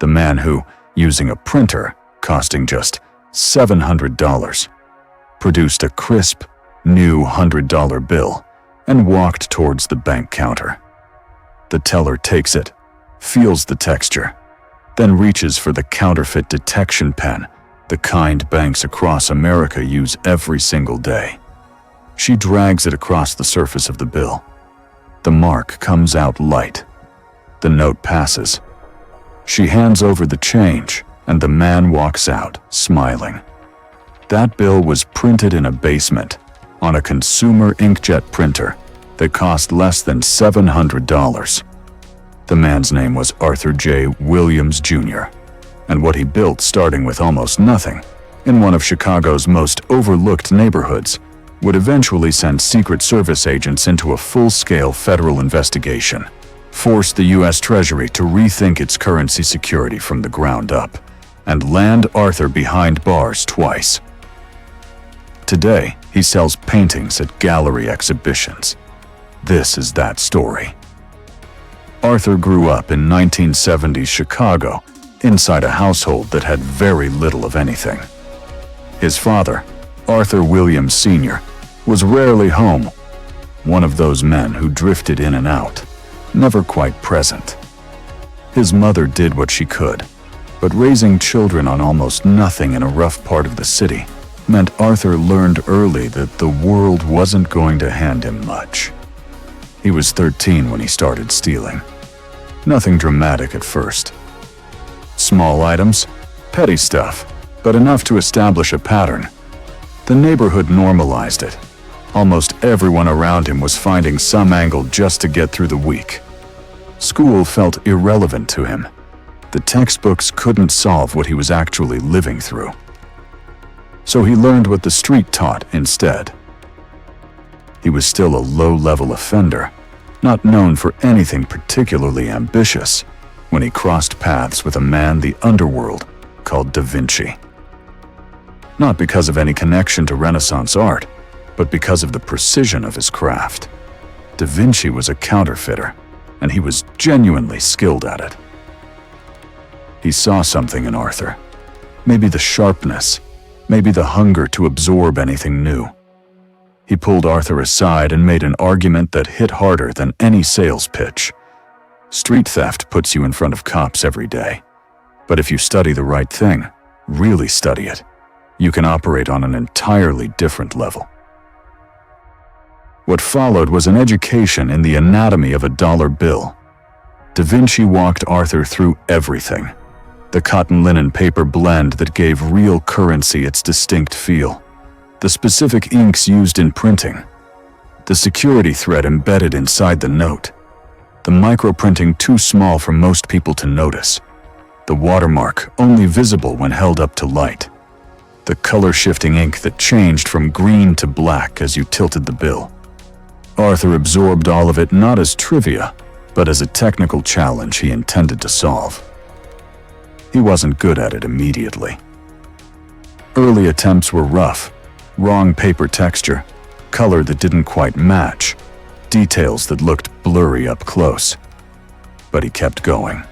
The man who, using a printer costing just $700, produced a crisp, new $100 bill and walked towards the bank counter. The teller takes it, feels the texture, then reaches for the counterfeit detection pen, the kind banks across America use every single day. She drags it across the surface of the bill. The mark comes out light. The note passes. She hands over the change, and the man walks out, smiling. That bill was printed in a basement, on a consumer inkjet printer that cost less than $700. The man's name was Arthur J. Williams, Jr., and what he built starting with almost nothing, in one of Chicago's most overlooked neighborhoods, would eventually send Secret Service agents into a full-scale federal investigation, force the U.S. Treasury to rethink its currency security from the ground up, and land Arthur behind bars twice. Today, he sells paintings at gallery exhibitions. This is that story. Arthur grew up in 1970s Chicago, inside a household that had very little of anything. His father, Arthur Williams Sr., was rarely home, one of those men who drifted in and out, never quite present. His mother did what she could, but raising children on almost nothing in a rough part of the city meant Arthur learned early that the world wasn't going to hand him much. He was 13 when he started stealing. Nothing dramatic at first. Small items, petty stuff, but enough to establish a pattern. The neighborhood normalized it. Almost everyone around him was finding some angle just to get through the week. School felt irrelevant to him. The textbooks couldn't solve what he was actually living through. So he learned what the street taught instead. He was still a low-level offender, not known for anything particularly ambitious, when he crossed paths with a man the underworld called Da Vinci. Not because of any connection to Renaissance art, but because of the precision of his craft. Da Vinci was a counterfeiter, and he was genuinely skilled at it. He saw something in Arthur. Maybe the sharpness, maybe the hunger to absorb anything new. He pulled Arthur aside and made an argument that hit harder than any sales pitch. Street theft puts you in front of cops every day. But if you study the right thing, really study it, you can operate on an entirely different level. What followed was an education in the anatomy of a dollar bill. Da Vinci walked Arthur through everything. The cotton linen paper blend that gave real currency its distinct feel. The specific inks used in printing. The security thread embedded inside the note. The microprinting too small for most people to notice. The watermark only visible when held up to light. The color-shifting ink that changed from green to black as you tilted the bill. Arthur absorbed all of it not as trivia, but as a technical challenge he intended to solve. He wasn't good at it immediately. Early attempts were rough. Wrong paper texture, color that didn't quite match, details that looked blurry up close. But he kept going.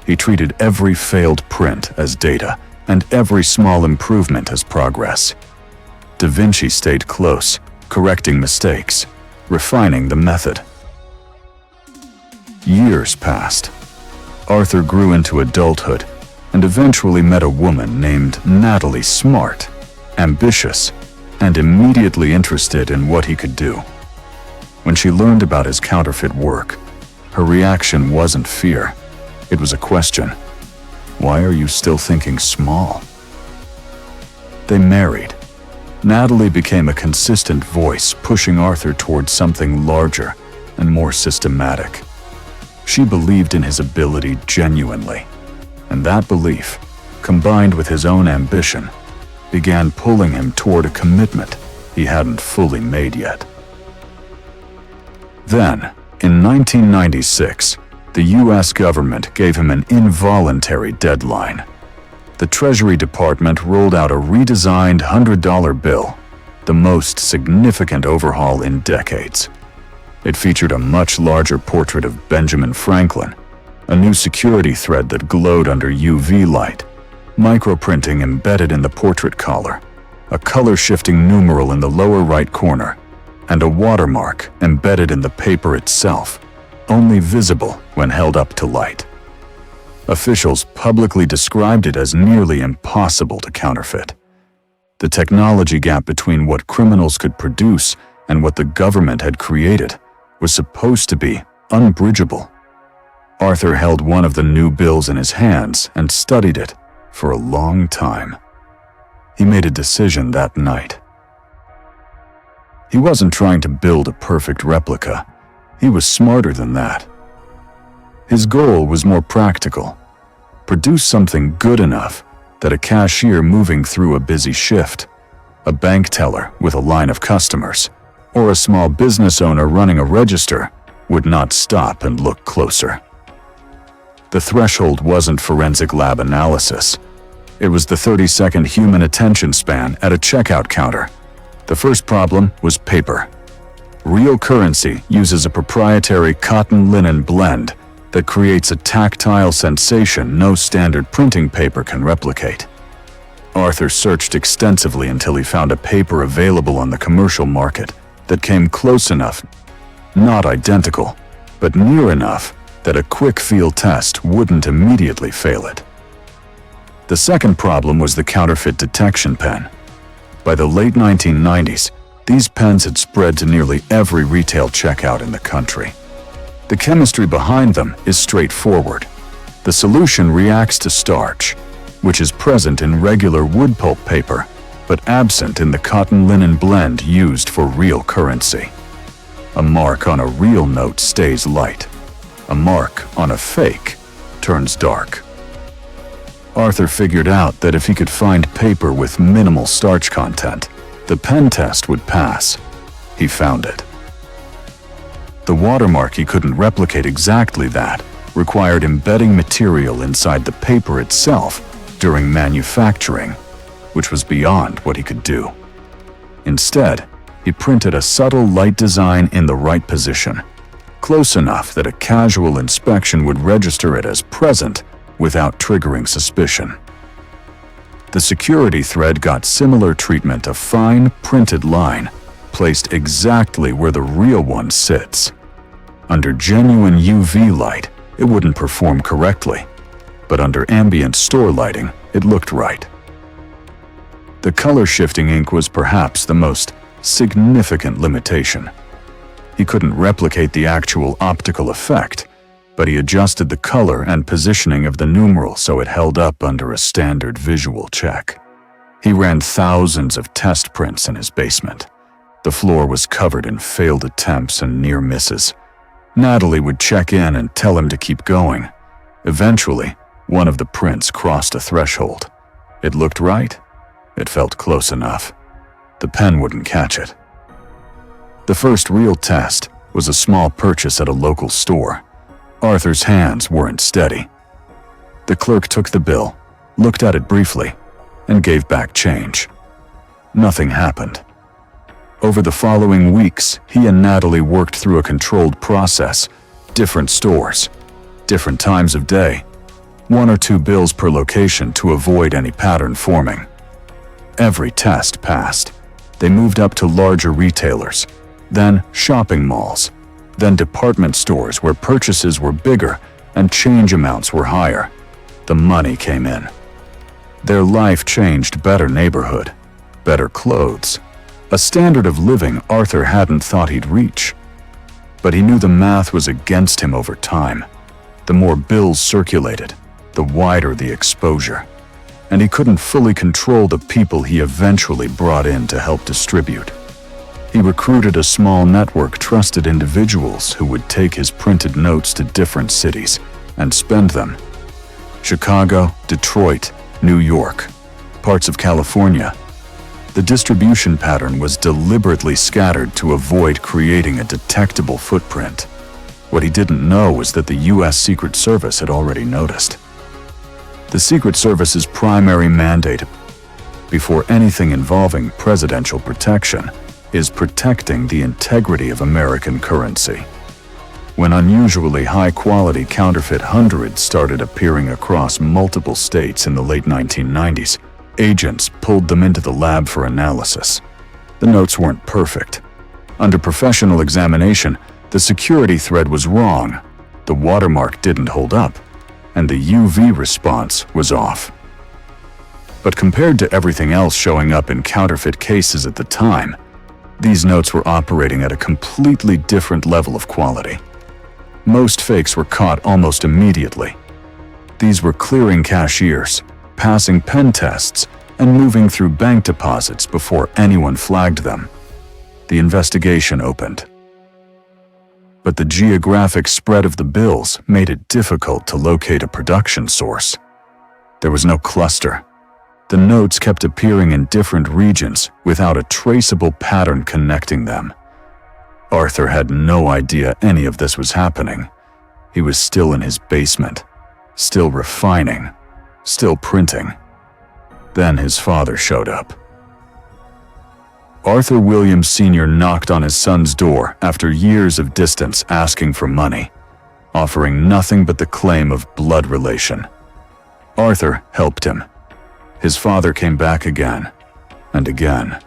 He treated every failed print as data and every small improvement as progress. Da Vinci stayed close, correcting mistakes, refining the method. Years passed. Arthur grew into adulthood and eventually met a woman named Natalie Smart, ambitious, and immediately interested in what he could do. When she learned about his counterfeit work, her reaction wasn't fear. It was a question. Why are you still thinking small? They married. Natalie became a consistent voice, pushing Arthur towards something larger and more systematic. She believed in his ability genuinely, and that belief, combined with his own ambition, began pulling him toward a commitment he hadn't fully made yet. Then, in 1996, the U.S. government gave him an involuntary deadline. The Treasury Department rolled out a redesigned $100 bill, the most significant overhaul in decades. It featured a much larger portrait of Benjamin Franklin, a new security thread that glowed under UV light, microprinting embedded in the portrait collar, a color-shifting numeral in the lower right corner, and a watermark embedded in the paper itself, only visible when held up to light. Officials publicly described it as nearly impossible to counterfeit. The technology gap between what criminals could produce and what the government had created was supposed to be unbridgeable. Arthur held one of the new bills in his hands and studied it for a long time. He made a decision that night. He wasn't trying to build a perfect replica. He was smarter than that. His goal was more practical. Produce something good enough that a cashier moving through a busy shift, a bank teller with a line of customers, or a small business owner running a register would not stop and look closer. The threshold wasn't forensic lab analysis. It was the 30-second human attention span at a checkout counter. The first problem was paper. Real currency uses a proprietary cotton linen blend that creates a tactile sensation no standard printing paper can replicate. Arthur searched extensively until he found a paper available on the commercial market that came close enough, not identical, but near enough that a quick feel test wouldn't immediately fail it. The second problem was the counterfeit detection pen. By the late 1990s, these pens had spread to nearly every retail checkout in the country. The chemistry behind them is straightforward. The solution reacts to starch, which is present in regular wood pulp paper, but absent in the cotton linen blend used for real currency. A mark on a real note stays light. A mark on a fake turns dark. Arthur figured out that if he could find paper with minimal starch content, the pen test would pass. He found it. The watermark he couldn't replicate exactly that, required embedding material inside the paper itself during manufacturing, which was beyond what he could do. Instead, he printed a subtle light design in the right position, close enough that a casual inspection would register it as present without triggering suspicion. The security thread got similar treatment, a fine, printed line, placed exactly where the real one sits. Under genuine UV light, it wouldn't perform correctly, but under ambient store lighting, it looked right. The color-shifting ink was perhaps the most significant limitation. He couldn't replicate the actual optical effect, but he adjusted the color and positioning of the numeral so it held up under a standard visual check. He ran thousands of test prints in his basement. The floor was covered in failed attempts and near misses. Natalie would check in and tell him to keep going. Eventually, one of the prints crossed a threshold. It looked right. It felt close enough. The pen wouldn't catch it. The first real test was a small purchase at a local store. Arthur's hands weren't steady. The clerk took the bill, looked at it briefly, and gave back change. Nothing happened. Over the following weeks, he and Natalie worked through a controlled process, different stores, different times of day, 1 or 2 bills per location to avoid any pattern forming. Every test passed. They moved up to larger retailers, then shopping malls, then department stores where purchases were bigger and change amounts were higher. The money came in. Their life changed: better neighborhood, better clothes, a standard of living Arthur hadn't thought he'd reach. But he knew the math was against him over time. The more bills circulated, the wider the exposure. And he couldn't fully control the people he eventually brought in to help distribute. He recruited a small network, trusted individuals who would take his printed notes to different cities and spend them. Chicago, Detroit, New York, parts of California. The distribution pattern was deliberately scattered to avoid creating a detectable footprint. What he didn't know was that the U.S. Secret Service had already noticed. The Secret Service's primary mandate, before anything involving presidential protection, is protecting the integrity of American currency. When unusually high-quality counterfeit hundreds started appearing across multiple states in the late 1990s, agents pulled them into the lab for analysis. The notes weren't perfect. Under professional examination, the security thread was wrong, the watermark didn't hold up, and the UV response was off. But compared to everything else showing up in counterfeit cases at the time, these notes were operating at a completely different level of quality. Most fakes were caught almost immediately. These were clearing cashiers, passing pen tests, and moving through bank deposits before anyone flagged them. The investigation opened. But the geographic spread of the bills made it difficult to locate a production source. There was no cluster. The notes kept appearing in different regions without a traceable pattern connecting them. Arthur had no idea any of this was happening. He was still in his basement, still refining, still printing. Then his father showed up. Arthur Williams Sr. knocked on his son's door after years of distance, asking for money, offering nothing but the claim of blood relation. Arthur helped him. His father came back again and again,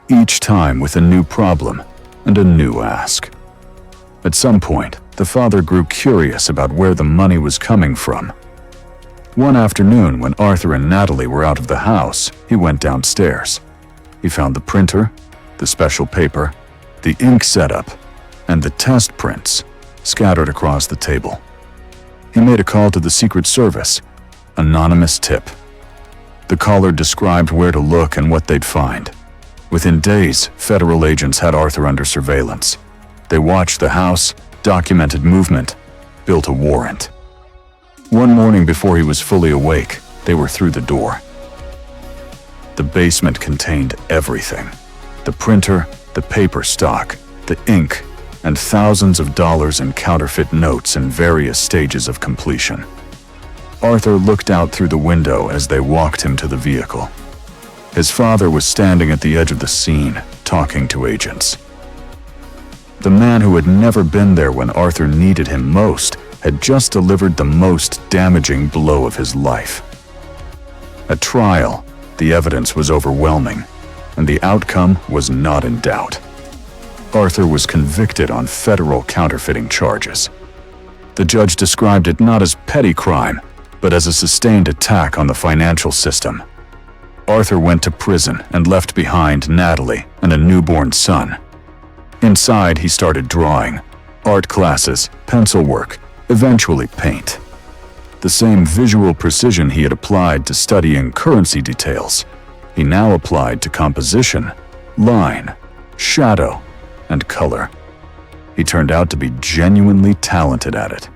each time with a new problem and a new ask. At some point, the father grew curious about where the money was coming from. One afternoon, when Arthur and Natalie were out of the house, he went downstairs. He found the printer, the special paper, the ink setup, and the test prints scattered across the table. He made a call to the Secret Service, anonymous tip. The caller described where to look and what they'd find. Within days, federal agents had Arthur under surveillance. They watched the house, documented movement, built a warrant. One morning before he was fully awake, they were through the door. The basement contained everything: the printer, the paper stock, the ink, and thousands of dollars in counterfeit notes in various stages of completion. Arthur looked out through the window as they walked him to the vehicle. His father was standing at the edge of the scene, talking to agents. The man who had never been there when Arthur needed him most had just delivered the most damaging blow of his life. At trial, the evidence was overwhelming, and the outcome was not in doubt. Arthur was convicted on federal counterfeiting charges. The judge described it not as petty crime, but as a sustained attack on the financial system. Arthur went to prison and left behind Natalie and a newborn son. Inside, he started drawing, art classes, pencil work, eventually paint. The same visual precision he had applied to studying currency details, he now applied to composition, line, shadow, and color. He turned out to be genuinely talented at it.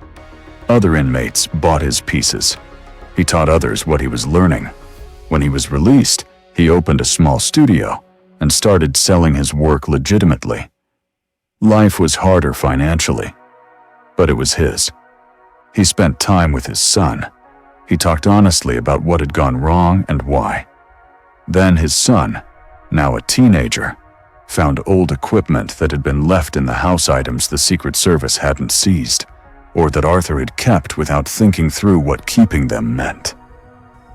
Other inmates bought his pieces. He taught others what he was learning. When he was released, he opened a small studio and started selling his work legitimately. Life was harder financially, but it was his. He spent time with his son. He talked honestly about what had gone wrong and why. Then his son, now a teenager, found old equipment that had been left in the house items the Secret Service hadn't seized, or that Arthur had kept without thinking through what keeping them meant.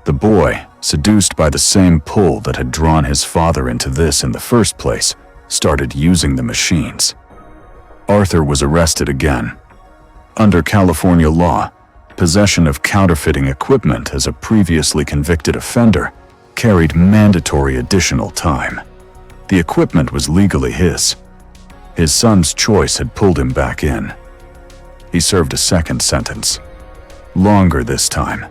The boy, seduced by the same pull that had drawn his father into this in the first place, started using the machines. Arthur was arrested again. Under California law, possession of counterfeiting equipment as a previously convicted offender carried mandatory additional time. The equipment was legally his. His son's choice had pulled him back in. He served a second sentence. Longer this time.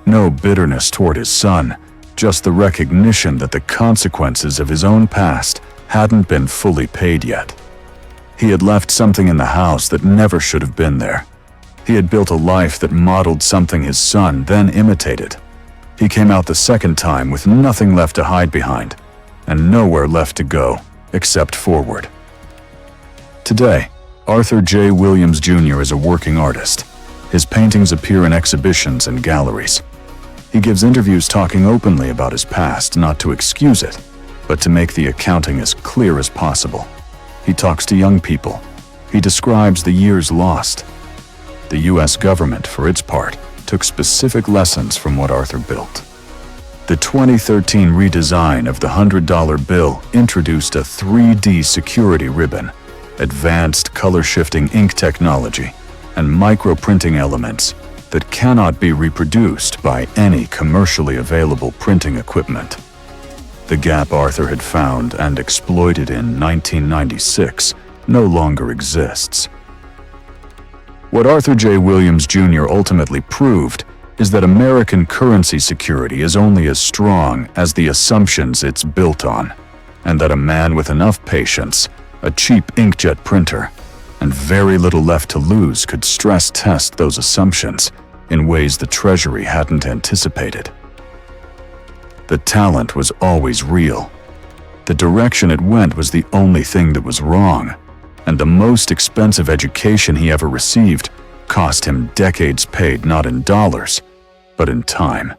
No bitterness toward his son, just the recognition that the consequences of his own past hadn't been fully paid yet. He had left something in the house that never should have been there. He had built a life that modeled something his son then imitated. He came out the second time with nothing left to hide behind, and nowhere left to go except forward. Today, Arthur J. Williams Jr. is a working artist. His paintings appear in exhibitions and galleries. He gives interviews talking openly about his past, not to excuse it, but to make the accounting as clear as possible. He talks to young people, He describes the years lost. The US government, for its part, took specific lessons from what Arthur built. The 2013 redesign of the $100 bill introduced a 3D security ribbon, advanced color-shifting ink technology, and microprinting elements that cannot be reproduced by any commercially available printing equipment. The gap Arthur had found and exploited in 1996 no longer exists. What Arthur J. Williams Jr. ultimately proved is that American currency security is only as strong as the assumptions it's built on, and that a man with enough patience, a cheap inkjet printer, and very little left to lose could stress test those assumptions in ways the Treasury hadn't anticipated. The talent was always real. The direction it went was the only thing that was wrong, and the most expensive education he ever received cost him decades paid not in dollars, but in time.